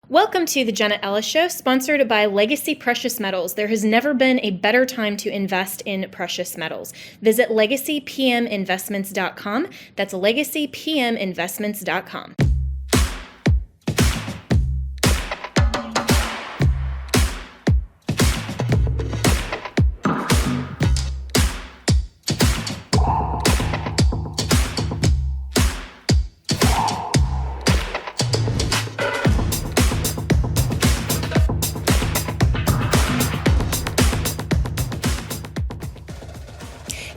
Welcome to the Jenna Ellis Show, sponsored by Legacy Precious Metals. There has never been a better time to invest in precious metals. Visit LegacyPMInvestments.com. That's LegacyPMInvestments.com.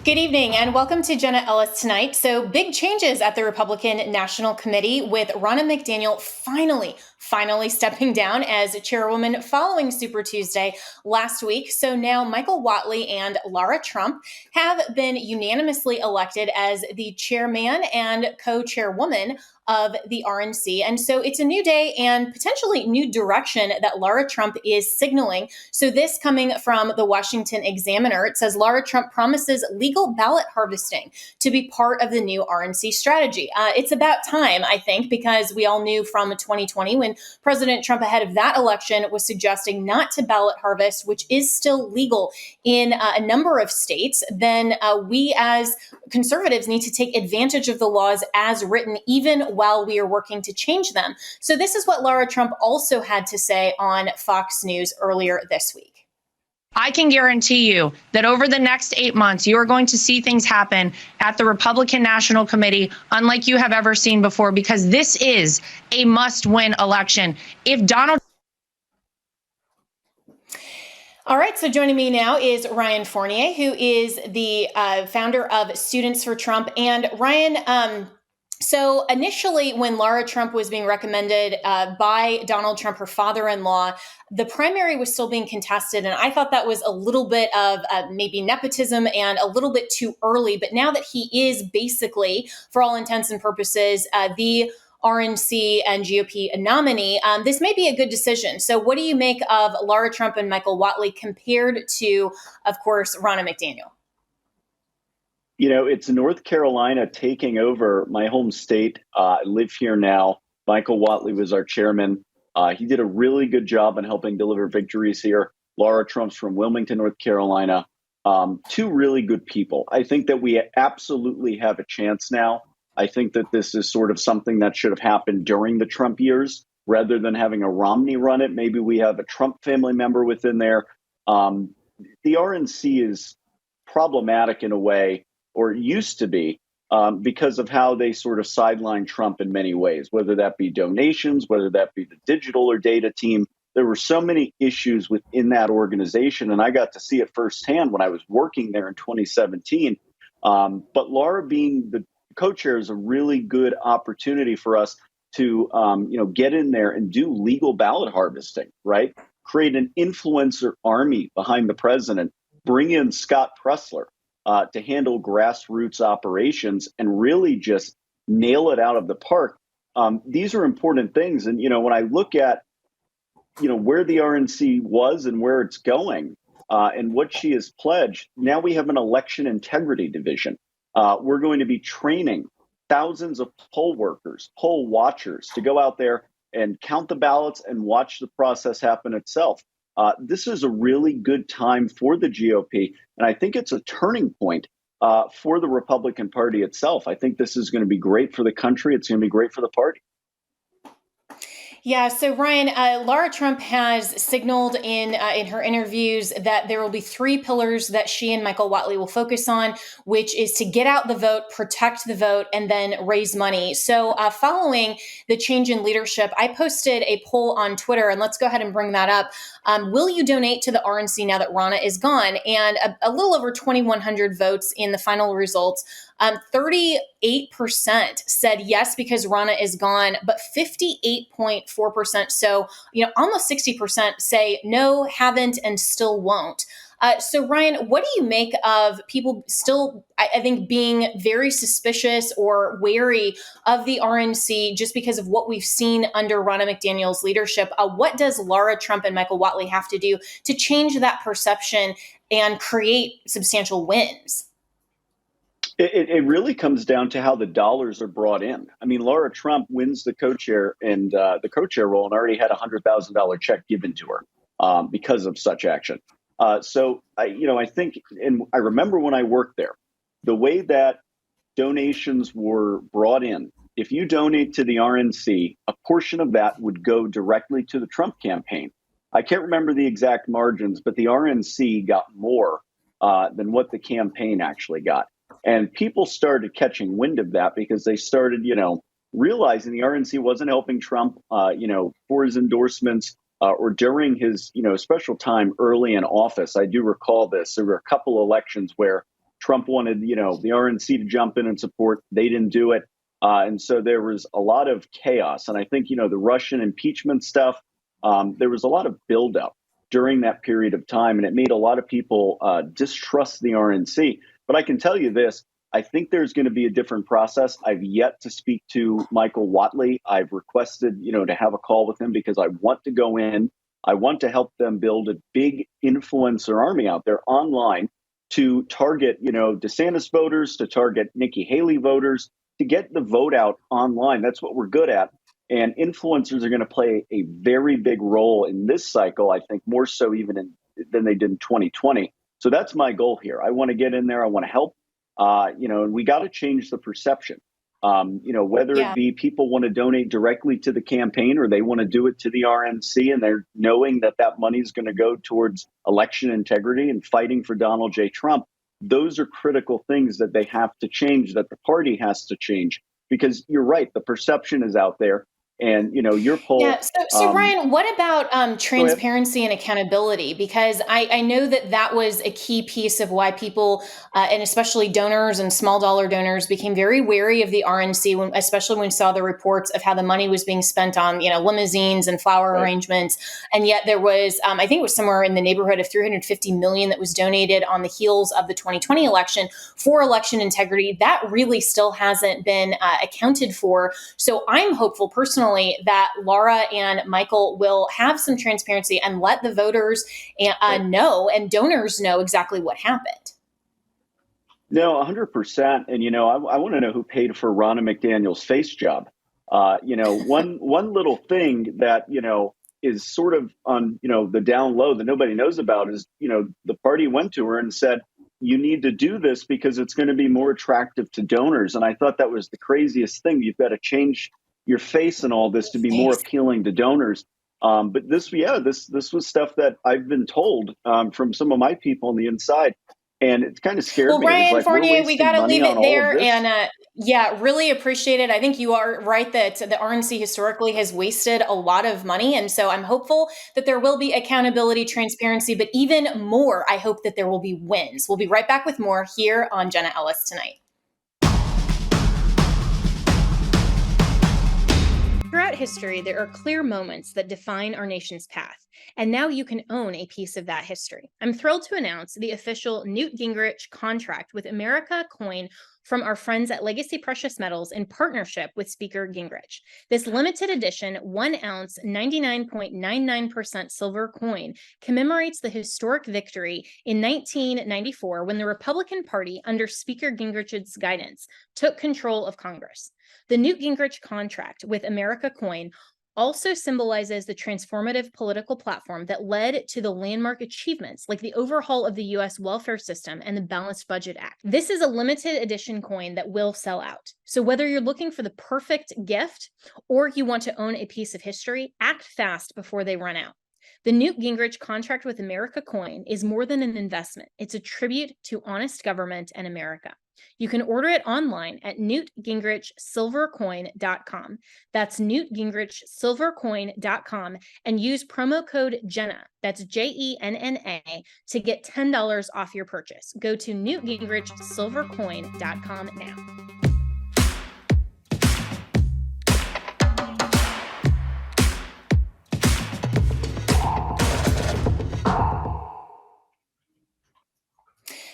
Good evening and welcome to Jenna Ellis Tonight. So big changes at the Republican National Committee with Ronna McDaniel finally stepping down as chairwoman following Super Tuesday last week. So now Michael Whatley and Lara Trump have been unanimously elected as the chairman and co-chairwoman of the RNC. And so it's a new day and potentially new direction that Lara Trump is signaling. So this coming from the Washington Examiner, it says Lara Trump promises legal ballot harvesting to be part of the new RNC strategy. It's about time, I think, because we all knew from 2020 when President Trump ahead of that election was suggesting not to ballot harvest, which is still legal in a number of states, then we as conservatives need to take advantage of the laws as written, even while we are working to change them. So this is what Lara Trump also had to say on Fox News earlier this week. I can guarantee you that over the next 8 months, you are going to see things happen at the Republican National Committee unlike you have ever seen before, because this is a must-win election. If Donald All right, so joining me now is Ryan Fournier, who is the founder of Students for Trump. And Ryan, so initially when Lara Trump was being recommended by Donald Trump, her father-in-law, the primary was still being contested. And I thought that was a little bit of maybe nepotism and a little bit too early. But now that he is basically, for all intents and purposes, the RNC and GOP nominee, this may be a good decision. So what do you make of Lara Trump and Michael Whatley compared to, of course, Ronna McDaniel? You know, it's North Carolina taking over my home state. I live here now. Michael Whatley was our chairman. He did a really good job in helping deliver victories here. Lara Trump's from Wilmington, North Carolina. Two really good people. I think that we absolutely have a chance now. I think that this is sort of something that should have happened during the Trump years rather than having a Romney run it. Maybe we have a Trump family member within there. The RNC is problematic in a way, or used to be, because of how they sort of sideline Trump in many ways, whether that be donations, whether that be the digital or data team. There were so many issues within that organization, and I got to see it firsthand when I was working there in 2017. But Lara being the co-chair is a really good opportunity for us to get in there and do legal ballot harvesting, right? Create an influencer army behind the president, bring in Scott Pressler to handle grassroots operations and really just nail it out of the park. These are important things. And, when I look at, where the RNC was and where it's going and what she has pledged, now we have an election integrity division. We're going to be training thousands of poll workers, poll watchers to go out there and count the ballots and watch the process happen itself. This is a really good time for the GOP, and I think it's a turning point for the Republican Party itself. I think this is going to be great for the country. It's going to be great for the party. Yeah. So Ryan, Lara Trump has signaled in her interviews that there will be three pillars that she and Michael Whatley will focus on, which is to get out the vote, protect the vote, and then raise money. So following the change in leadership, I posted a poll on Twitter, and let's go ahead and bring that up. Will you donate to the RNC now that Ronna is gone? And a little over 2,100 votes in the final results. 38% said yes because Ronna is gone, but 58.4%, so almost 60% say no, haven't, and still won't. So Ryan, what do you make of people still, I think, being very suspicious or wary of the RNC just because of what we've seen under Ronna McDaniel's leadership? What does Lara Trump and Michael Whatley have to do to change that perception and create substantial wins? It really comes down to how the dollars are brought in. I mean, Lara Trump wins the co-chair and the co-chair role and already had a $100,000 check given to her because of such action. So I think, and I remember when I worked there, the way that donations were brought in. If you donate to the RNC, a portion of that would go directly to the Trump campaign. I can't remember the exact margins, but the RNC got more than what the campaign actually got. And people started catching wind of that because they started, realizing the RNC wasn't helping Trump, for his endorsements or during his, special time early in office. I do recall this. There were a couple elections where Trump wanted, the RNC to jump in and support. They didn't do it. And so there was a lot of chaos. And I think, the Russian impeachment stuff, there was a lot of buildup during that period of time. And it made a lot of people distrust the RNC. But I can tell you this, I think there's going to be a different process. I've yet to speak to Michael Whatley. I've requested, to have a call with him because I want to go in. I want to help them build a big influencer army out there online to target, DeSantis voters, to target Nikki Haley voters, to get the vote out online. That's what we're good at. And influencers are going to play a very big role in this cycle, I think, more so even than they did in 2020. So that's my goal here. I want to get in there. I want to help, and we got to change the perception. Whether it be people want to donate directly to the campaign or they want to do it to the RNC and they're knowing that money is going to go towards election integrity and fighting for Donald J. Trump. Those are critical things that they have to change, that the party has to change, because you're right. The perception is out there. And, your poll. Yeah. So Brian, what about transparency and accountability? Because I know that was a key piece of why people, and especially donors and small dollar donors, became very wary of the RNC, especially when we saw the reports of how the money was being spent on, limousines and flower arrangements. And yet there was, I think it was somewhere in the neighborhood of $350 million that was donated on the heels of the 2020 election for election integrity. That really still hasn't been accounted for. So I'm hopeful personally that Lara and Michael will have some transparency and let the voters know and donors know exactly what happened. No, 100%. And, I want to know who paid for Ronna McDaniel's face job. One little thing that, is sort of on, the down low that nobody knows about is, the party went to her and said, you need to do this because it's going to be more attractive to donors. And I thought that was the craziest thing. You've got to change your face and all this to be more appealing to donors. But this was stuff that I've been told from some of my people on the inside. And it kind of scared me. Well, Brian Fournier, we got to leave it there. And really appreciate it. I think you are right that the RNC historically has wasted a lot of money. And so I'm hopeful that there will be accountability, transparency, but even more, I hope that there will be wins. We'll be right back with more here on Jenna Ellis Tonight. Throughout history, there are clear moments that define our nation's path, and now you can own a piece of that history. I'm thrilled to announce the official Newt Gingrich contract with America Coin from our friends at Legacy Precious Metals in partnership with Speaker Gingrich. This limited edition 1 ounce 99.99% silver coin commemorates the historic victory in 1994 when the Republican Party, under Speaker Gingrich's guidance, took control of Congress. The Newt Gingrich contract with America Coin also symbolizes the transformative political platform that led to the landmark achievements like the overhaul of the U.S. welfare system and the Balanced Budget Act. This is a limited edition coin that will sell out. So whether you're looking for the perfect gift or you want to own a piece of history, act fast before they run out. The Newt Gingrich contract with America Coin is more than an investment. It's a tribute to honest government and America. You can order it online at newtgingrichsilvercoin.com. That's newtgingrichsilvercoin.com and use promo code Jenna, that's JENNA, to get $10 off your purchase. Go to newtgingrichsilvercoin.com now.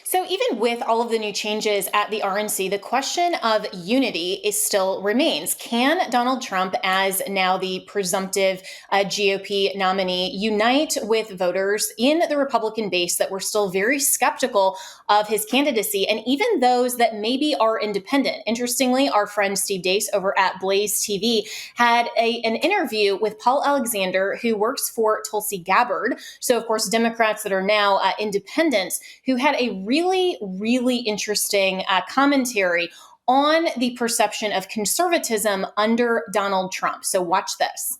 So even even with all of the new changes at the RNC, the question of unity still remains. Can Donald Trump, as now the presumptive GOP nominee, unite with voters in the Republican base that were still very skeptical of his candidacy, and even those that maybe are independent? Interestingly, our friend Steve Deace over at Blaze TV had an interview with Paul Alexander, who works for Tulsi Gabbard. So, of course, Democrats that are now independents, who had a really, really interesting commentary on the perception of conservatism under Donald Trump. So watch this.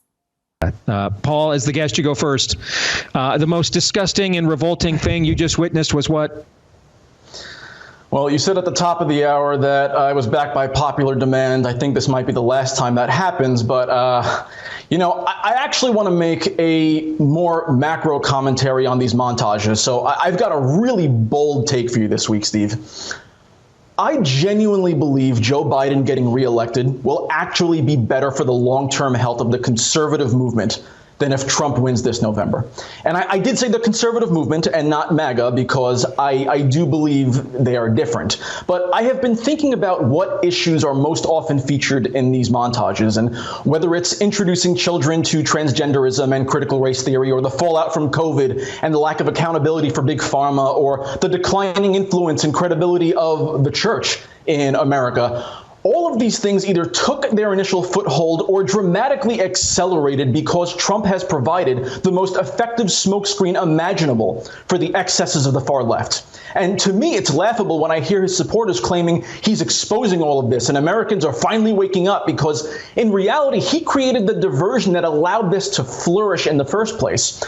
Paul, as the guest, you go first. The most disgusting and revolting thing you just witnessed was what? Well, you said at the top of the hour that I was backed by popular demand. I think this might be the last time that happens, but I actually want to make a more macro commentary on these montages. So I've got a really bold take for you this week, Steve. I genuinely believe Joe Biden getting reelected will actually be better for the long-term health of the conservative movement than if Trump wins this November. And I did say the conservative movement and not MAGA because I do believe they are different. But I have been thinking about what issues are most often featured in these montages, and whether it's introducing children to transgenderism and critical race theory, or the fallout from COVID and the lack of accountability for big pharma, or the declining influence and credibility of the church in America. All of these things either took their initial foothold or dramatically accelerated because Trump has provided the most effective smokescreen imaginable for the excesses of the far left. And to me, it's laughable when I hear his supporters claiming he's exposing all of this and Americans are finally waking up, because in reality, he created the diversion that allowed this to flourish in the first place.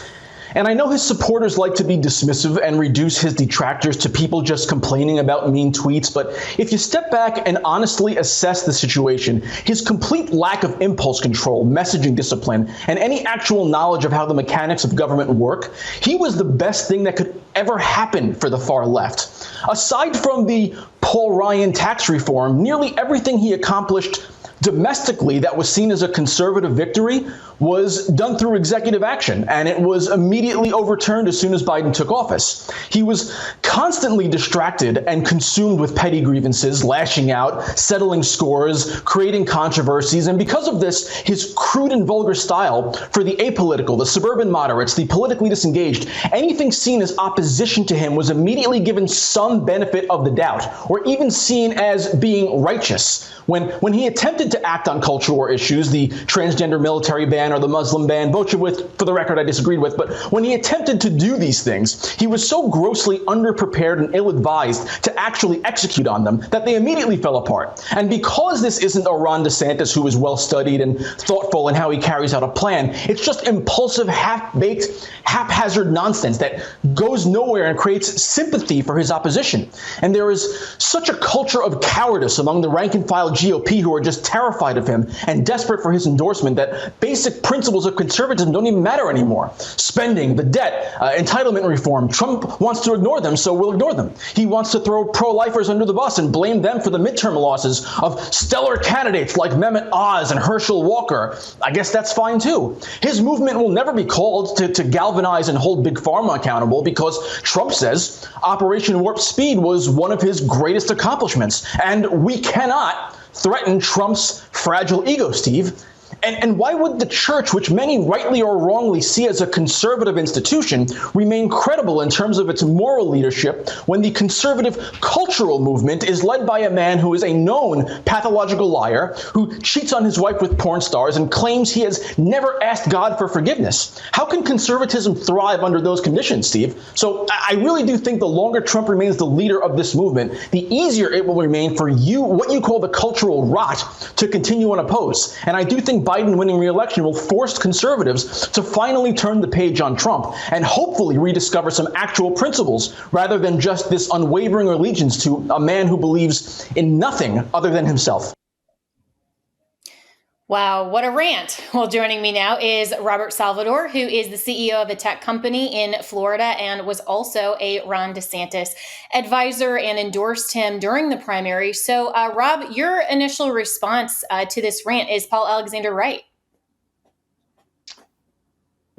And I know his supporters like to be dismissive and reduce his detractors to people just complaining about mean tweets, but if you step back and honestly assess the situation, his complete lack of impulse control, messaging discipline, and any actual knowledge of how the mechanics of government work, he was the best thing that could ever happen for the far left. Aside from the Paul Ryan tax reform, nearly everything he accomplished domestically that was seen as a conservative victory was done through executive action, and it was immediately overturned as soon as Biden took office. He was constantly distracted and consumed with petty grievances, lashing out, settling scores, creating controversies, and because of this, his crude and vulgar style for the apolitical, the suburban moderates, the politically disengaged, anything seen as opposition to him was immediately given some benefit of the doubt, or even seen as being righteous. When he attempted to act on cultural war issues, the transgender military ban or the Muslim ban, both of which, for the record, I disagreed with, but when he attempted to do these things, he was so grossly underprepared and ill-advised to actually execute on them that they immediately fell apart. And because this isn't a Ron DeSantis who is well-studied and thoughtful in how he carries out a plan, it's just impulsive, half-baked, haphazard nonsense that goes nowhere and creates sympathy for his opposition. And there is such a culture of cowardice among the rank-and-file GOP who are just terrified of him and desperate for his endorsement that basic principles of conservatism don't even matter anymore. Spending, the debt, entitlement reform. Trump wants to ignore them, so we'll ignore them. He wants to throw pro-lifers under the bus and blame them for the midterm losses of stellar candidates like Mehmet Oz and Herschel Walker. I guess that's fine too. His movement will never be called to galvanize and hold Big Pharma accountable because Trump says Operation Warp Speed was one of his greatest accomplishments, and we cannot threaten Trump's fragile ego, Steve. And why would the church, which many rightly or wrongly see as a conservative institution, remain credible in terms of its moral leadership when the conservative cultural movement is led by a man who is a known pathological liar, who cheats on his wife with porn stars and claims he has never asked God for forgiveness? How can conservatism thrive under those conditions, Steve? So I really do think the longer Trump remains the leader of this movement, the easier it will remain for you, what you call the cultural rot, to continue unopposed. And I do think Biden winning re-election will force conservatives to finally turn the page on Trump and hopefully rediscover some actual principles rather than just this unwavering allegiance to a man who believes in nothing other than himself. Wow, what a rant. Well, joining me now is Robert Salvador, who is the CEO of a tech company in Florida and was also a Ron DeSantis advisor and endorsed him during the primary. So, Rob, your initial response to this rant, is Paul Alexander right?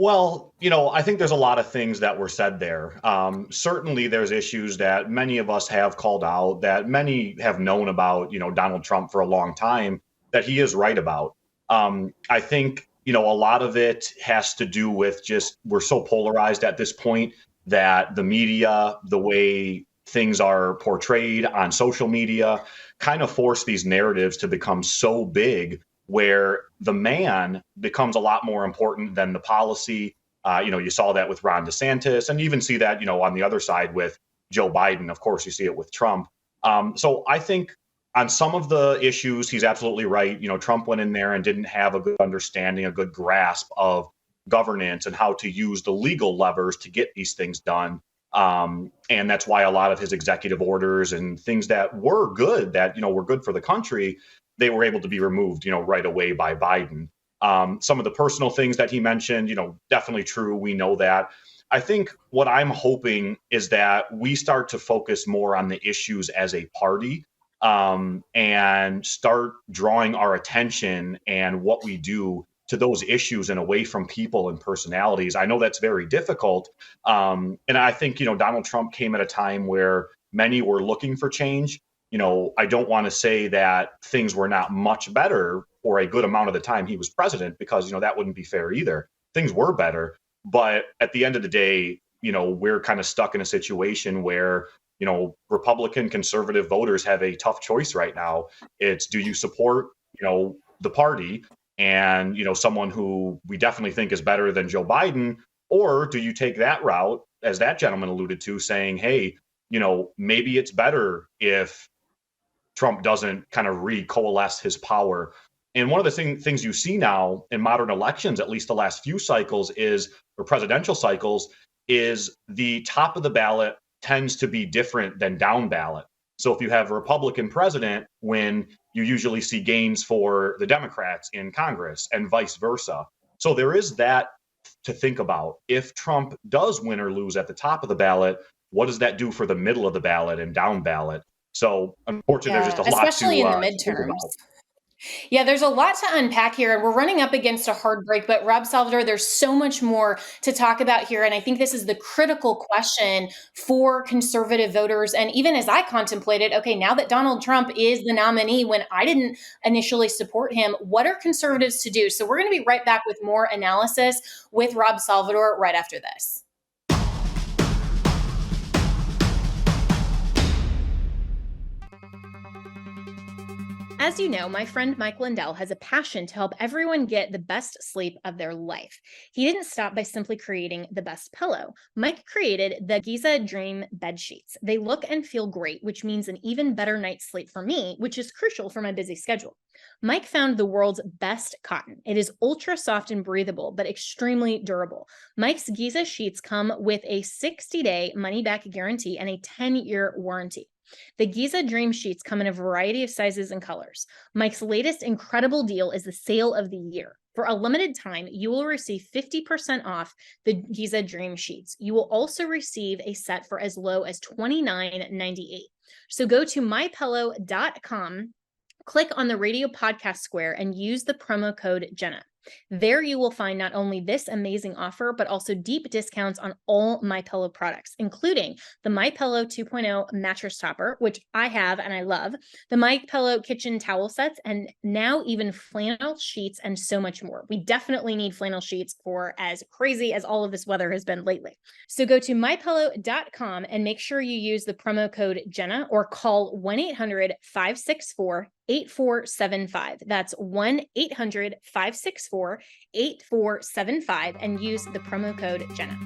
Well, I think there's a lot of things that were said there. Certainly, there's issues that many of us have called out, that many have known about, Donald Trump for a long time, that he is right about. I think, a lot of it has to do with just we're so polarized at this point that the media, the way things are portrayed on social media, kind of force these narratives to become so big where the man becomes a lot more important than the policy. You saw that with Ron DeSantis, and you even see that, on the other side with Joe Biden. Of course, you see it with Trump. So I think on some of the issues, he's absolutely right. Trump went in there and didn't have a good understanding, a good grasp of governance and how to use the legal levers to get these things done. And that's why a lot of his executive orders and things that were good, were good for the country, they were able to be removed, right away by Biden. Some of the personal things that he mentioned, definitely true. We know that. I think what I'm hoping is that we start to focus more on the issues as a party, and start drawing our attention and what we do to those issues and away from people and personalities. I know that's very difficult. And I think, Donald Trump came at a time where many were looking for change. I don't want to say that things were not much better for a good amount of the time he was president, because, that wouldn't be fair either. Things were better. But at the end of the day, we're kind of stuck in a situation where, Republican conservative voters have a tough choice right now. It's, do you support, the party and, someone who we definitely think is better than Joe Biden, or do you take that route, as that gentleman alluded to, saying, hey, maybe it's better if Trump doesn't kind of recoalesce his power. And one of the things you see now in modern elections, at least the last few cycles or presidential cycles, is the top of the ballot tends to be different than down ballot. So if you have a Republican president win, you usually see gains for the Democrats in Congress and vice versa. So there is that to think about. If Trump does win or lose at the top of the ballot, what does that do for the middle of the ballot and down ballot? So unfortunately, there's just a lot to especially in the think midterms. about. Yeah, there's a lot to unpack here, and we're running up against a hard break. But Rob Salvador, there's so much more to talk about here. And I think this is the critical question for conservative voters. And even as I contemplated, okay, now that Donald Trump is the nominee, when I didn't initially support him, what are conservatives to do? So we're going to be right back with more analysis with Rob Salvador right after this. As you know, my friend Mike Lindell has a passion to help everyone get the best sleep of their life. He didn't stop by simply creating the best pillow. Mike created the Giza Dream bed sheets. They look and feel great, which means an even better night's sleep for me, which is crucial for my busy schedule. Mike found the world's best cotton. It is ultra soft and breathable, but extremely durable. Mike's Giza sheets come with a 60-day money-back guarantee and a 10-year warranty. The Giza Dream Sheets come in a variety of sizes and colors. Mike's latest incredible deal is the sale of the year. For a limited time, you will receive 50% off the Giza Dream Sheets. You will also receive a set for as low as $29.98. So go to mypillow.com, click on the radio podcast square, and use the promo code Jenna. There you will find not only this amazing offer, but also deep discounts on all MyPillow products, including the MyPillow 2.0 mattress topper, which I have and I love, the MyPillow kitchen towel sets, and now even flannel sheets and so much more. We definitely need flannel sheets for as crazy as all of this weather has been lately. So go to mypillow.com and make sure you use the promo code Jenna or call 1-800-564-8475. That's 1-800-564-8475 and use the promo code Jenna.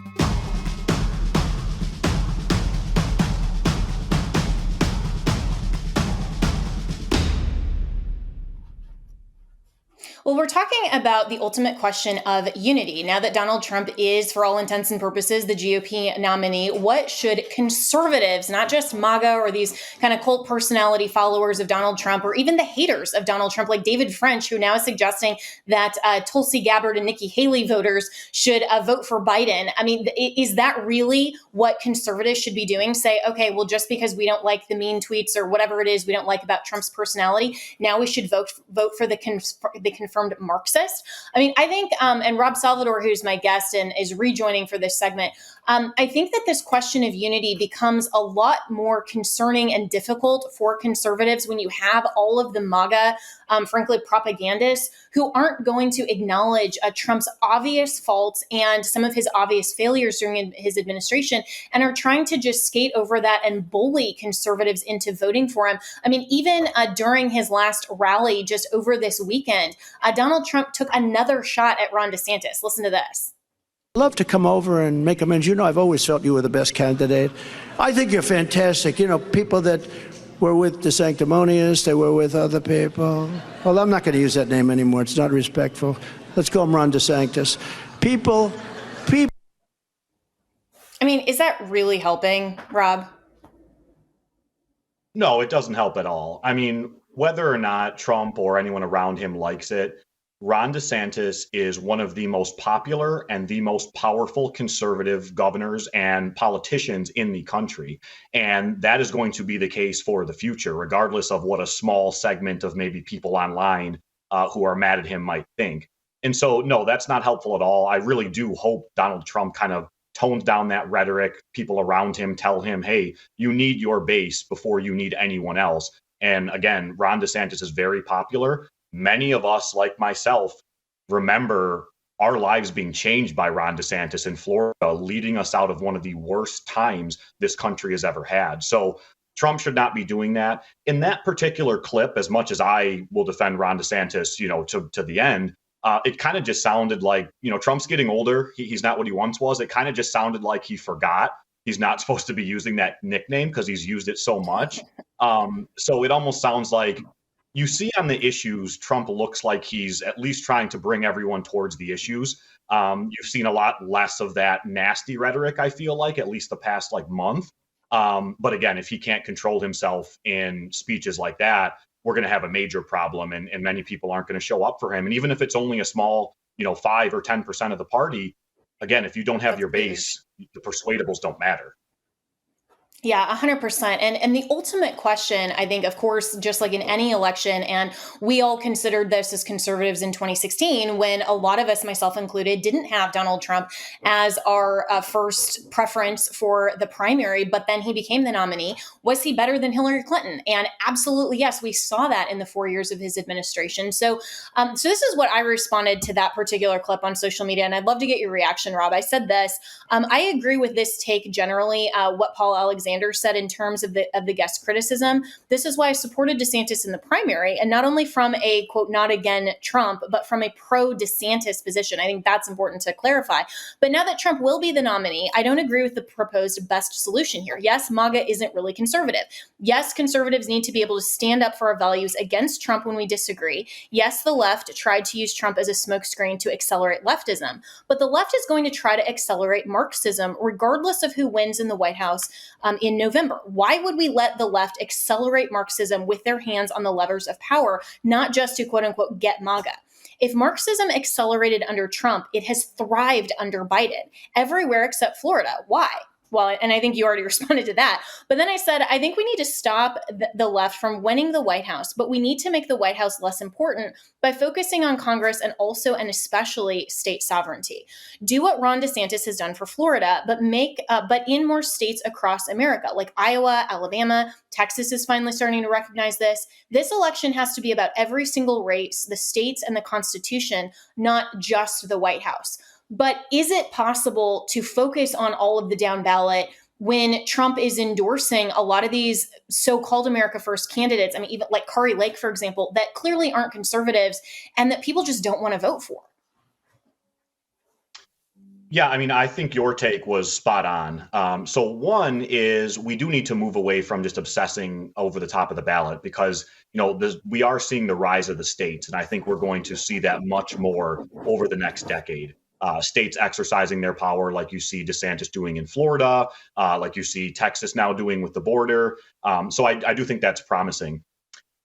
Well, we're talking about the ultimate question of unity. Now that Donald Trump is, for all intents and purposes, the GOP nominee, what should conservatives, not just MAGA or these kind of cult personality followers of Donald Trump, or even the haters of Donald Trump, like David French, who now is suggesting that Tulsi Gabbard and Nikki Haley voters should vote for Biden. I mean, is that really what conservatives should be doing? Say, okay, well, just because we don't like the mean tweets or whatever it is we don't like about Trump's personality, now we should vote for the Confederate confirmed Marxist. I mean, I think, and Rob Salvador, who's my guest and is rejoining for this segment, I think that this question of unity becomes a lot more concerning and difficult for conservatives when you have all of the MAGA, frankly, propagandists who aren't going to acknowledge Trump's obvious faults and some of his obvious failures during his administration and are trying to just skate over that and bully conservatives into voting for him. I mean, even during his last rally just over this weekend, Donald Trump took another shot at Ron DeSantis. Listen to this. I'd love to come over and make amends. You know, I've always felt you were the best candidate. I think you're fantastic. You know, people that were with the sanctimonious, they were with other people. Well, I'm not going to use that name anymore. It's not respectful. Let's call him Ron DeSantis. People. I mean, is that really helping, Rob? No, it doesn't help at all. I mean, whether or not Trump or anyone around him likes it, Ron DeSantis is one of the most popular and the most powerful conservative governors and politicians in the country. And that is going to be the case for the future, regardless of what a small segment of maybe people online who are mad at him might think. And so, no, that's not helpful at all. I really do hope Donald Trump kind of tones down that rhetoric. People around him tell him, hey, you need your base before you need anyone else. And again, Ron DeSantis is very popular. Many of us, like myself, remember our lives being changed by Ron DeSantis in Florida, leading us out of one of the worst times this country has ever had. So Trump should not be doing that. In that particular clip, as much as I will defend Ron DeSantis, to the end, it kind of just sounded like, Trump's getting older. He's not what he once was. It kind of just sounded like he forgot he's not supposed to be using that nickname because he's used it so much. So it almost sounds like you see on the issues, Trump looks like he's at least trying to bring everyone towards the issues. You've seen a lot less of that nasty rhetoric, I feel like, at least the past month. But again, if he can't control himself in speeches like that, we're going to have a major problem, and many people aren't going to show up for him. And even if it's only a small, 5 or 10% of the party, again, if you don't have your base, the persuadables don't matter. Yeah, 100%. And the ultimate question, I think, of course, just like in any election, and we all considered this as conservatives in 2016, when a lot of us, myself included, didn't have Donald Trump as our first preference for the primary, but then he became the nominee. Was he better than Hillary Clinton? And absolutely, yes, we saw that in the 4 years of his administration. So this is what I responded to that particular clip on social media. And I'd love to get your reaction, Rob. I said this. I agree with this take generally, what Paul Alexander said in terms of the guest criticism. This is why I supported DeSantis in the primary, and not only from a quote, not again Trump, but from a pro DeSantis position. I think that's important to clarify. But now that Trump will be the nominee, I don't agree with the proposed best solution here. Yes, MAGA isn't really conservative. Yes, conservatives need to be able to stand up for our values against Trump when we disagree. Yes, the left tried to use Trump as a smokescreen to accelerate leftism, but the left is going to try to accelerate Marxism regardless of who wins in the White House in November. Why would we let the left accelerate Marxism with their hands on the levers of power, not just to quote unquote get MAGA? If Marxism accelerated under Trump, it has thrived under Biden everywhere except Florida. Why? Well, and I think you already responded to that. But then I said, I think we need to stop the left from winning the White House, but we need to make the White House less important by focusing on Congress and also and especially state sovereignty. Do what Ron DeSantis has done for Florida, but in more states across America, like Iowa, Alabama, Texas is finally starting to recognize this. This election has to be about every single race, the states, and the Constitution, not just the White House. But is it possible to focus on all of the down ballot when Trump is endorsing a lot of these so-called America First candidates? I mean, even like Kari Lake, for example, that clearly aren't conservatives and that people just don't want to vote for. Yeah, I mean, I think your take was spot on. So one is we do need to move away from just obsessing over the top of the ballot because, we are seeing the rise of the states. And I think we're going to see that much more over the next decade. States exercising their power like you see DeSantis doing in Florida, like you see Texas now doing with the border. So I do think that's promising.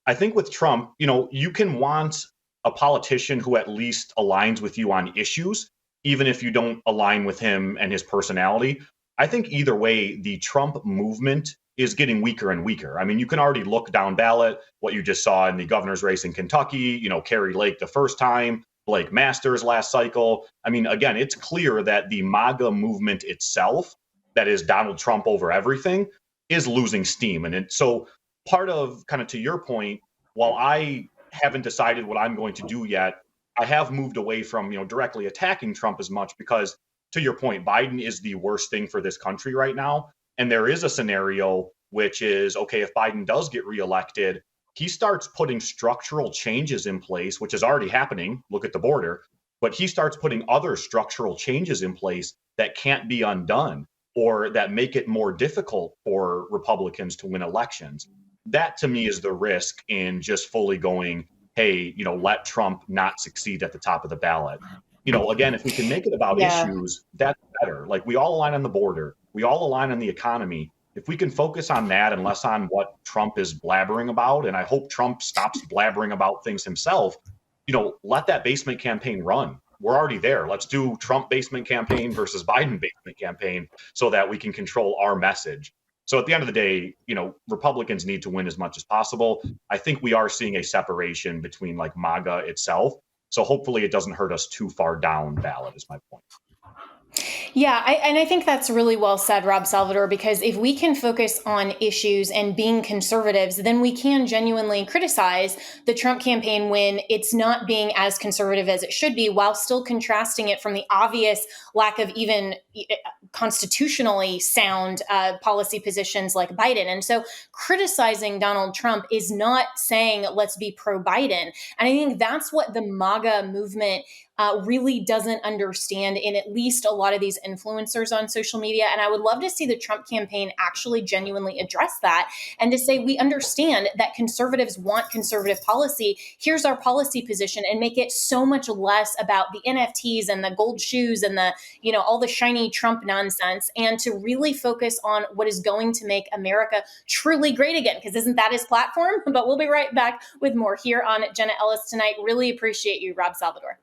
I think with Trump, you can want a politician who at least aligns with you on issues, even if you don't align with him and his personality. I think either way, the Trump movement is getting weaker and weaker. I mean, you can already look down ballot, what you just saw in the governor's race in Kentucky, Kerry Lake the first time, Blake Masters last cycle. I mean, again, it's clear that the MAGA movement itself, that is Donald Trump over everything, is losing steam. And so part of, kind of to your point, while I haven't decided what I'm going to do yet, I have moved away from, directly attacking Trump as much because, to your point, Biden is the worst thing for this country right now. And there is a scenario which is, okay, if Biden does get reelected, he starts putting structural changes in place, which is already happening. Look at the border. But he starts putting other structural changes in place that can't be undone or that make it more difficult for Republicans to win elections. That, to me, is the risk in just fully going, hey, let Trump not succeed at the top of the ballot. Again, if we can make it about issues, that's better. Like, we all align on the border. We all align on the economy. If we can focus on that and less on what Trump is blabbering about, and I hope Trump stops blabbering about things himself, let that basement campaign run. We're already there. Let's do Trump basement campaign versus Biden basement campaign so that we can control our message. So at the end of the day, Republicans need to win as much as possible. I think we are seeing a separation between like MAGA itself. So hopefully it doesn't hurt us too far down ballot is my point. Yeah, I think that's really well said, Rob Salvador, because if we can focus on issues and being conservatives, then we can genuinely criticize the Trump campaign when it's not being as conservative as it should be, while still contrasting it from the obvious lack of even constitutionally sound policy positions like Biden. And so criticizing Donald Trump is not saying let's be pro-Biden. And I think that's what the MAGA movement really doesn't understand in at least a lot of these influencers on social media. And I would love to see the Trump campaign actually genuinely address that and to say, we understand that conservatives want conservative policy. Here's our policy position, and make it so much less about the NFTs and the gold shoes and the, all the shiny Trump nonsense, and to really focus on what is going to make America truly great again, because isn't that his platform? But we'll be right back with more here on Jenna Ellis Tonight. Really appreciate you, Rob Salvador.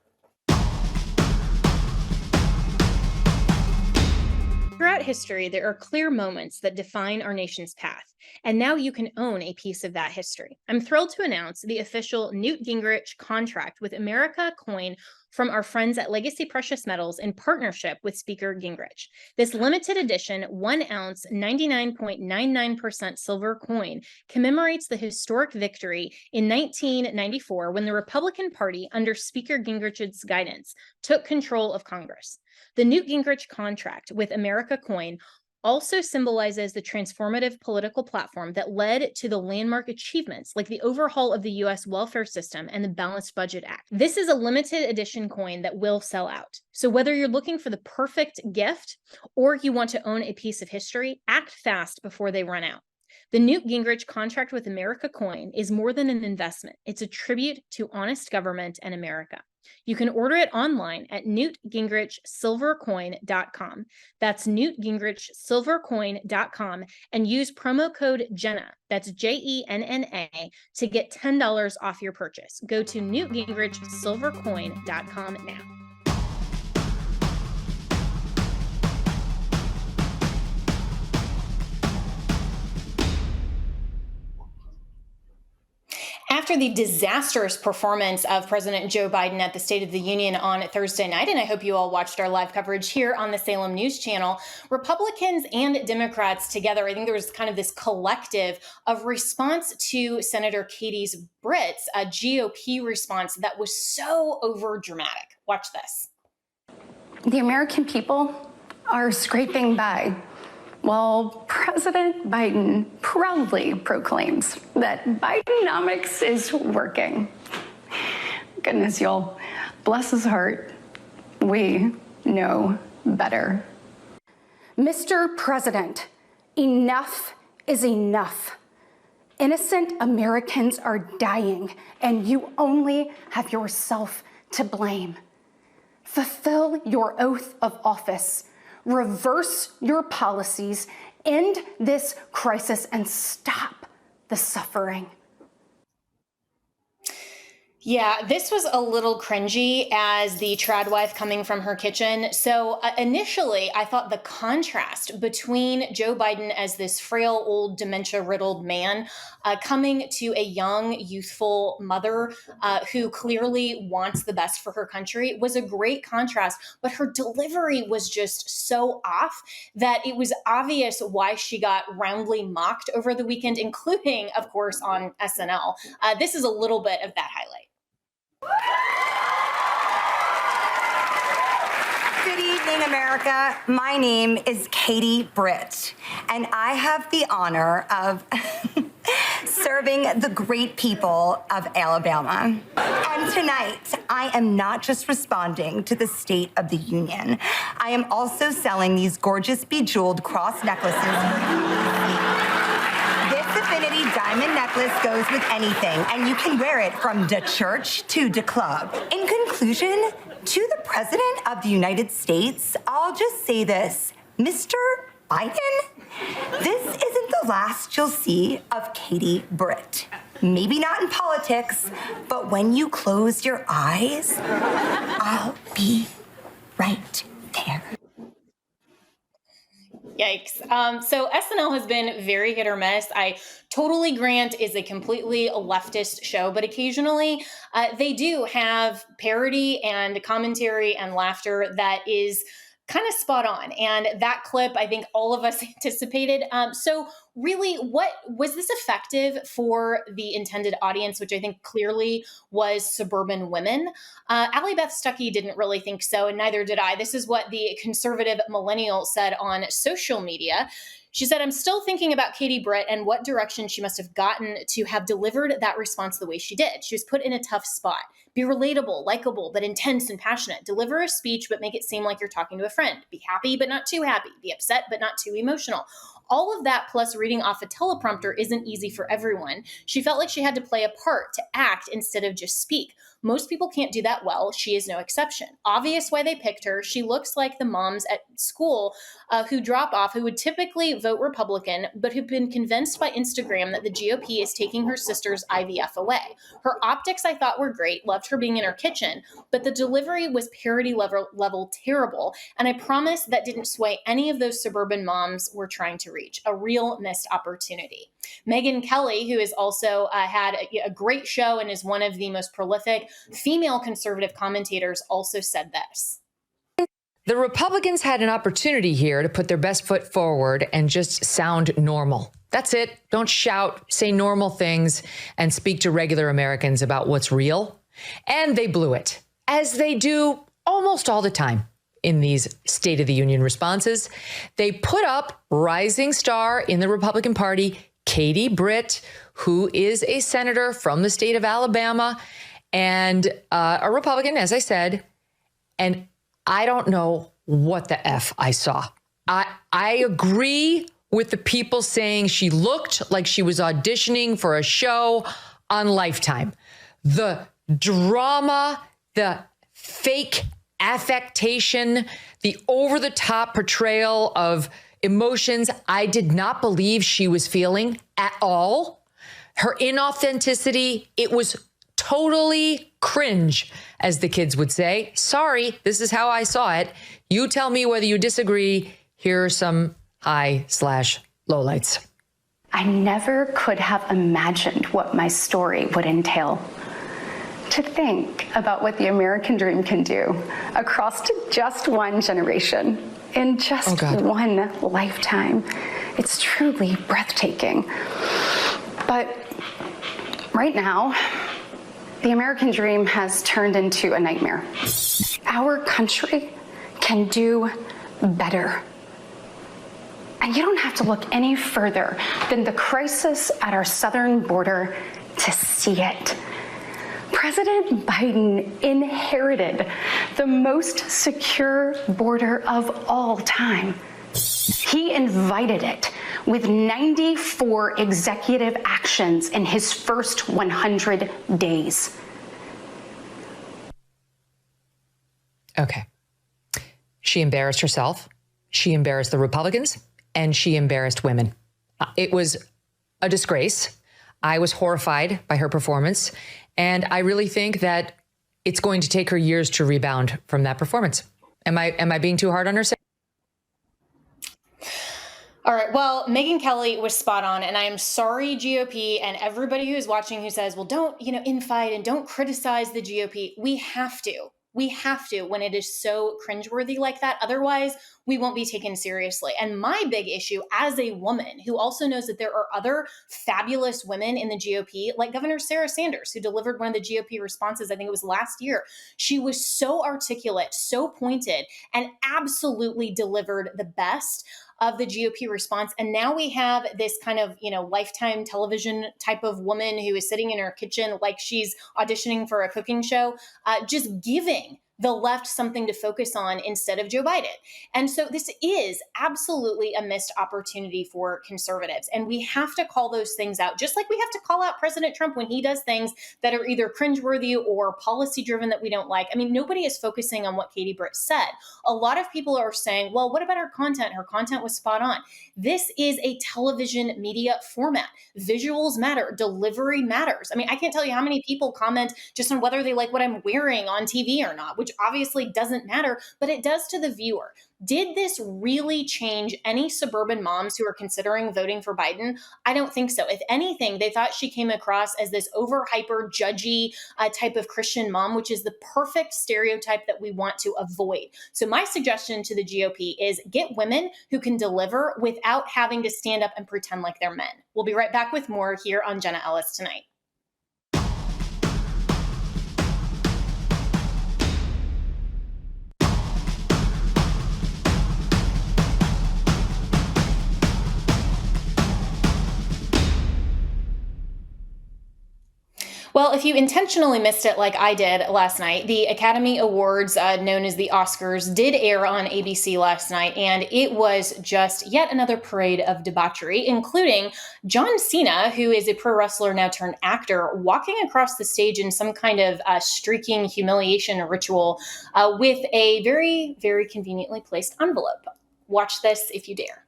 Throughout history, there are clear moments that define our nation's path, and now you can own a piece of that history. I'm thrilled to announce the official Newt Gingrich contract with America coin from our friends at Legacy Precious Metals in partnership with Speaker Gingrich. This limited edition 1 ounce 99.99% silver coin commemorates the historic victory in 1994 when the Republican Party, under Speaker Gingrich's guidance, took control of Congress. The Newt Gingrich contract with America coin also symbolizes the transformative political platform that led to the landmark achievements like the overhaul of the U.S. welfare system and the Balanced Budget Act. This is a limited edition coin that will sell out. So whether you're looking for the perfect gift or you want to own a piece of history, act fast before they run out. The Newt Gingrich contract with America coin is more than an investment. It's a tribute to honest government and America. You can order it online at newtgingrichsilvercoin.com. That's newtgingrichsilvercoin.com, and use promo code Jenna, that's JENNA, to get $10 off your purchase. Go to newtgingrichsilvercoin.com now. After the disastrous performance of President Joe Biden at the State of the Union on Thursday night, and I hope you all watched our live coverage here on the Salem News Channel, Republicans and Democrats together, I think there was kind of this collective of response to Senator Katie Britt's GOP response that was so overdramatic. Watch this. The American people are scraping by, while President Biden proudly proclaims that Bidenomics is working. Goodness, y'all, bless his heart, we know better. Mr. President, enough is enough. Innocent Americans are dying, and you only have yourself to blame. Fulfill your oath of office. Reverse your policies, end this crisis, and stop the suffering. Yeah, this was a little cringy as the trad wife coming from her kitchen. So initially, I thought the contrast between Joe Biden as this frail, old, dementia-riddled man coming to a young, youthful mother who clearly wants the best for her country was a great contrast. But her delivery was just so off that it was obvious why she got roundly mocked over the weekend, including, of course, on SNL. This is a little bit of that highlight. Good evening, America. My name is Katie Britt, and I have the honor of serving the great people of Alabama. And tonight, I am not just responding to the State of the Union. I am also selling these gorgeous bejeweled cross necklaces for This Affinity diamond necklace goes with anything, and you can wear it from the church to the club. In conclusion, to the President of the United States, I'll just say this, Mr. Biden, this isn't the last you'll see of Katie Britt. Maybe not in politics, but when you close your eyes, I'll be right there. Yikes. So SNL has been very hit or miss. I totally grant is a completely leftist show, but occasionally they do have parody and commentary and laughter that is kind of spot on. And that clip, I think all of us anticipated. So really, what was this effective for the intended audience, which I think clearly was suburban women? Allie Beth Stuckey didn't really think so, and neither did I. This is what the conservative millennial said on social media. She said, I'm still thinking about Katie Britt and what direction she must have gotten to have delivered that response the way she did. She was put in a tough spot. Be relatable, likable, but intense and passionate. Deliver a speech, but make it seem like you're talking to a friend. Be happy, but not too happy. Be upset, but not too emotional. All of that plus reading off a teleprompter isn't easy for everyone. She felt like she had to play a part, to act instead of just speak. Most people can't do that well. She is no exception. Obvious why they picked her. She looks like the moms at school who drop off, who would typically vote Republican, but who've been convinced by Instagram that the GOP is taking her sister's IVF away. Her optics, I thought, were great. Loved her being in her kitchen, but the delivery was parody level terrible. And I promise that didn't sway any of those suburban moms we're trying to reach. A real missed opportunity. Megyn Kelly, who has also had a great show and is one of the most prolific female conservative commentators, also said this. The Republicans had an opportunity here to put their best foot forward and just sound normal. That's it. Don't shout, say normal things, and speak to regular Americans about what's real. And they blew it, as they do almost all the time in these State of the Union responses. They put up rising star in the Republican Party, Katie Britt, who is a senator from the state of Alabama and a Republican, as I said. And I don't know what the F I saw. I agree with the people saying she looked like she was auditioning for a show on Lifetime. The drama, the fake affectation, the over-the-top portrayal of emotions I did not believe she was feeling at all. Her inauthenticity, it was totally cringe, as the kids would say. Sorry, this is how I saw it. You tell me whether you disagree. Here are some high/lowlights. I never could have imagined what my story would entail. To think about what the American dream can do across just one generation, in just one lifetime. It's truly breathtaking. But right now, the American dream has turned into a nightmare. Our country can do better. And you don't have to look any further than the crisis at our southern border to see it. President Biden inherited the most secure border of all time. He invited it with 94 executive actions in his first 100 days. Okay. She embarrassed herself. She embarrassed the Republicans, and she embarrassed women. It was a disgrace. I was horrified by her performance. And I really think that it's going to take her years to rebound from that performance. Am I being too hard on her? All right. Well, Megyn Kelly was spot on. And I am sorry, GOP, and everybody who's watching who says, well, don't, infight and don't criticize the GOP. We have to. We have to when it is so cringeworthy like that. Otherwise, we won't be taken seriously. And my big issue as a woman who also knows that there are other fabulous women in the GOP, like Governor Sarah Sanders, who delivered one of the GOP responses, I think it was last year. She was so articulate, so pointed, and absolutely delivered the best of the GOP response. And now we have this kind of, Lifetime television type of woman who is sitting in her kitchen like she's auditioning for a cooking show, just giving the left something to focus on instead of Joe Biden. And so this is absolutely a missed opportunity for conservatives. And we have to call those things out, just like we have to call out President Trump when he does things that are either cringeworthy or policy driven that we don't like. I mean, nobody is focusing on what Katie Britt said. A lot of people are saying, well, what about her content? Her content was spot on. This is a television media format. Visuals matter. Delivery matters. I mean, I can't tell you how many people comment just on whether they like what I'm wearing on TV or not, which obviously doesn't matter, but it does to the viewer. Did this really change any suburban moms who are considering voting for Biden? I don't think so. If anything, they thought she came across as this over-hyper, judgy type of Christian mom, which is the perfect stereotype that we want to avoid. So my suggestion to the GOP is get women who can deliver without having to stand up and pretend like they're men. We'll be right back with more here on Jenna Ellis Tonight. Well, if you intentionally missed it like I did last night, the Academy Awards, known as the Oscars, did air on ABC last night, and it was just yet another parade of debauchery, including John Cena, who is a pro wrestler now turned actor, walking across the stage in some kind of streaking humiliation ritual with a very, very conveniently placed envelope. Watch this if you dare.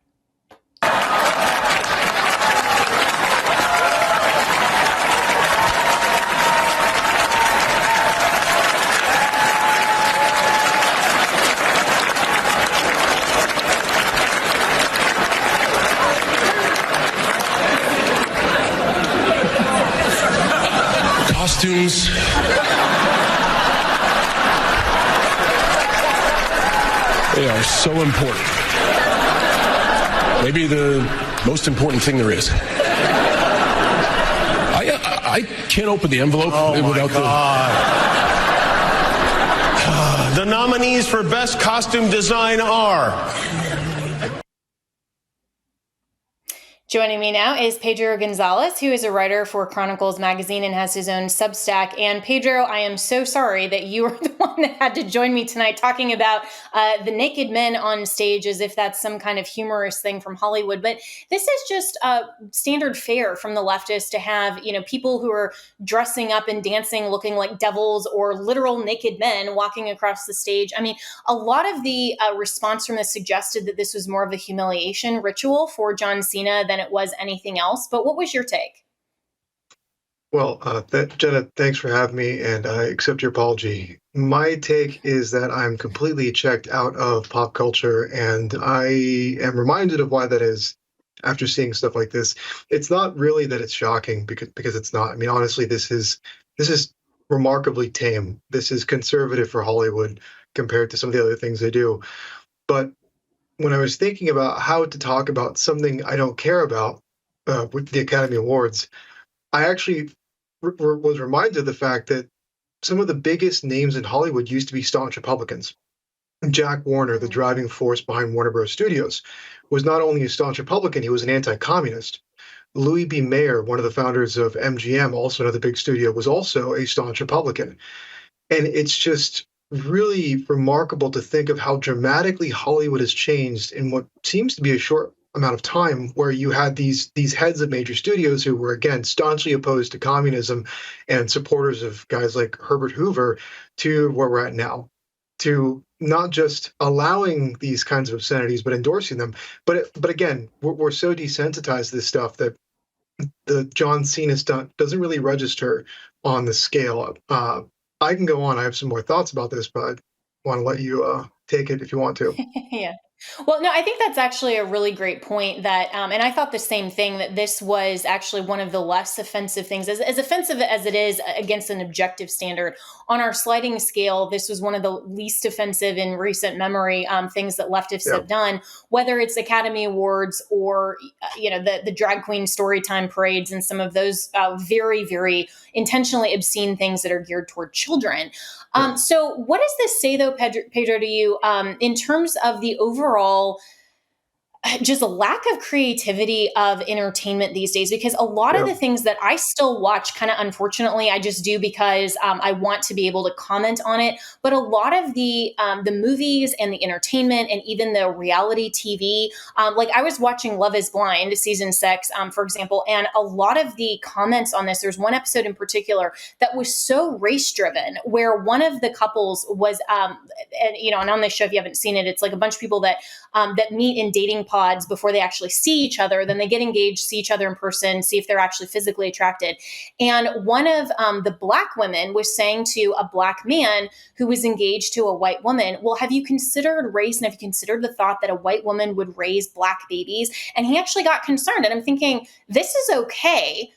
Costumes. They are so important. Maybe the most important thing there is. I can't open the envelope without The nominees for Best Costume Design are... Joining me now is Pedro Gonzalez, who is a writer for Chronicles Magazine and has his own Substack. And Pedro, I am so sorry that you were the one that had to join me tonight talking about the naked men on stage as if that's some kind of humorous thing from Hollywood. But this is just standard fare from the leftists to have, people who are dressing up and dancing looking like devils or literal naked men walking across the stage. I mean, a lot of the response from this suggested that this was more of a humiliation ritual for John Cena than it was anything else. But what was your take? Well, Jenna, thanks for having me, and I accept your apology. My take is that I'm completely checked out of pop culture, and I am reminded of why that is after seeing stuff like this. It's not really that it's shocking, because it's not. I mean, honestly, this is remarkably tame. This is conservative for Hollywood compared to some of the other things they do. But when I was thinking about how to talk about something I don't care about with the Academy Awards, I actually was reminded of the fact that some of the biggest names in Hollywood used to be staunch Republicans. Jack Warner, the driving force behind Warner Bros. Studios, was not only a staunch Republican, he was an anti-communist. Louis B. Mayer, one of the founders of MGM, also another big studio, was also a staunch Republican. And it's just really remarkable to think of how dramatically Hollywood has changed in what seems to be a short amount of time, where you had these heads of major studios who were, again, staunchly opposed to communism and supporters of guys like Herbert Hoover, to where we're at now, to not just allowing these kinds of obscenities, but endorsing them. But again, we're so desensitized to this stuff that the John Cena stunt doesn't really register on the scale. I can go on. I have some more thoughts about this, but I want to let you take it if you want to. Yeah. Well, no, I think that's actually a really great point that, and I thought the same thing, that this was actually one of the less offensive things, as offensive as it is against an objective standard. On our sliding scale, this was one of the least offensive in recent memory things that leftists have done, whether it's Academy Awards or, the drag queen storytime parades and some of those very, very intentionally obscene things that are geared toward children. So what does this say, though, Pedro, to you in terms of the overall just a lack of creativity of entertainment these days? Because a lot of the things that I still watch, kind of unfortunately, I just do because I want to be able to comment on it. But a lot of the movies and the entertainment and even the reality TV, like I was watching Love is Blind season 6, for example, and a lot of the comments on this, there's one episode in particular that was so race driven, where one of the couples was, and on this show, if you haven't seen it, it's like a bunch of people that meet in dating pods before they actually see each other. Then they get engaged, see each other in person, see if they're actually physically attracted. And one of the Black women was saying to a Black man who was engaged to a white woman, well, have you considered race? And have you considered the thought that a white woman would raise Black babies? And he actually got concerned. And I'm thinking, this is okay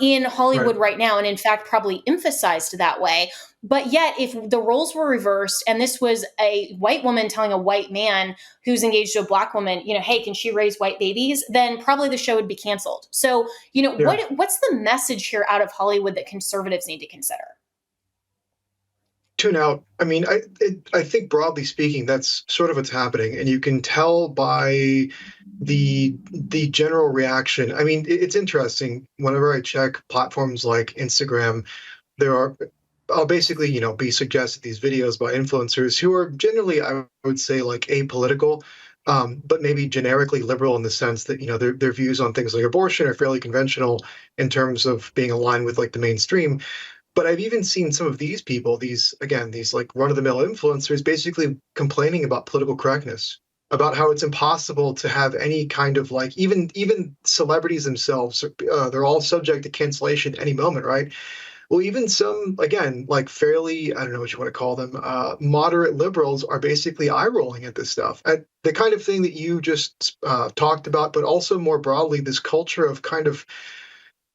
in Hollywood right now, and in fact, probably emphasized that way. But yet, if the roles were reversed and this was a white woman telling a white man who's engaged to a Black woman, hey, can she raise white babies? Then probably the show would be canceled. So, what's the message here out of Hollywood that conservatives need to consider? Tune out. I mean, I think broadly speaking, that's sort of what's happening, and you can tell by the general reaction. I mean, it's interesting. Whenever I check platforms like Instagram, I'll basically, be suggested these videos by influencers who are generally, I would say, like apolitical, but maybe generically liberal in the sense that, their views on things like abortion are fairly conventional in terms of being aligned with like the mainstream. But I've even seen some of these people, these like run-of-the-mill influencers, basically complaining about political correctness, about how it's impossible to have any kind of like, even celebrities themselves, they're all subject to cancellation at any moment, right? Well, even some, again, like fairly, I don't know what you want to call them, moderate liberals are basically eye-rolling at this stuff. At the kind of thing that you just talked about, but also more broadly, this culture of kind of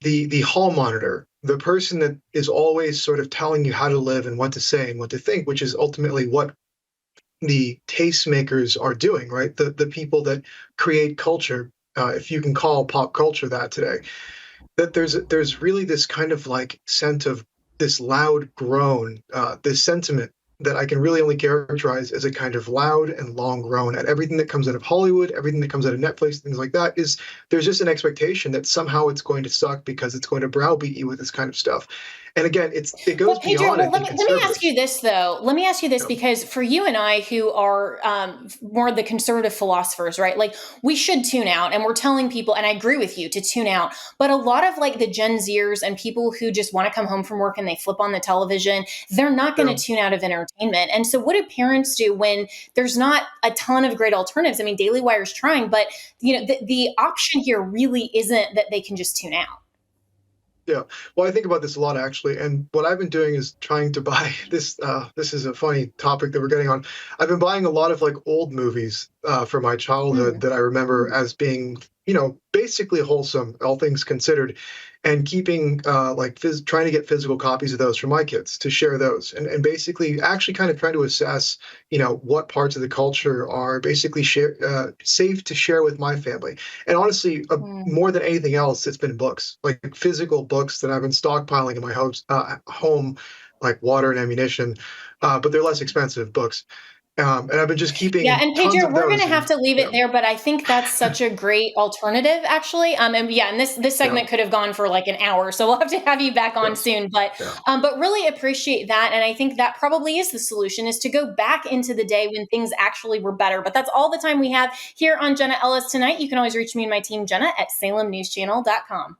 the hall monitor, the person that is always sort of telling you how to live and what to say and what to think, which is ultimately what the tastemakers are doing, right? The people that create culture, if you can call pop culture that today. That there's really this kind of like sense of this loud groan, this sentiment that I can really only characterize as a kind of loud and long groan at everything that comes out of Hollywood, everything that comes out of Netflix, things like that. There's just an expectation that somehow it's going to suck because it's going to browbeat you with this kind of stuff. And again, it goes beyond. Let me ask you this, though. Let me ask you this, because for you and I, who are more the conservative philosophers, right? Like, we should tune out, and we're telling people, and I agree with you, to tune out. But a lot of like the Gen Zers and people who just want to come home from work and they flip on the television, they're not going to tune out of entertainment. And so, what do parents do when there's not a ton of great alternatives? I mean, Daily Wire's trying, but the option here really isn't that they can just tune out. Yeah. Well, I think about this a lot, actually. And what I've been doing is trying to buy this. This is a funny topic that we're getting on. I've been buying a lot of like old movies from my childhood that I remember as being, basically wholesome, all things considered, and keeping trying to get physical copies of those for my kids to share those, and basically actually kind of trying to assess, what parts of the culture are basically safe to share with my family. And honestly, more than anything else, it's been books, like physical books that I've been stockpiling in my home, like water and ammunition, but they're less expensive books. And I've been just keeping. Yeah, and Pedro, we're going to have to leave it there, but I think that's such a great alternative, actually. And this segment could have gone for like an hour, so we'll have to have you back on soon. But really appreciate that, and I think that probably is the solution: is to go back into the day when things actually were better. But that's all the time we have here on Jenna Ellis Tonight. You can always reach me and my team, Jenna, at SalemNewsChannel.com.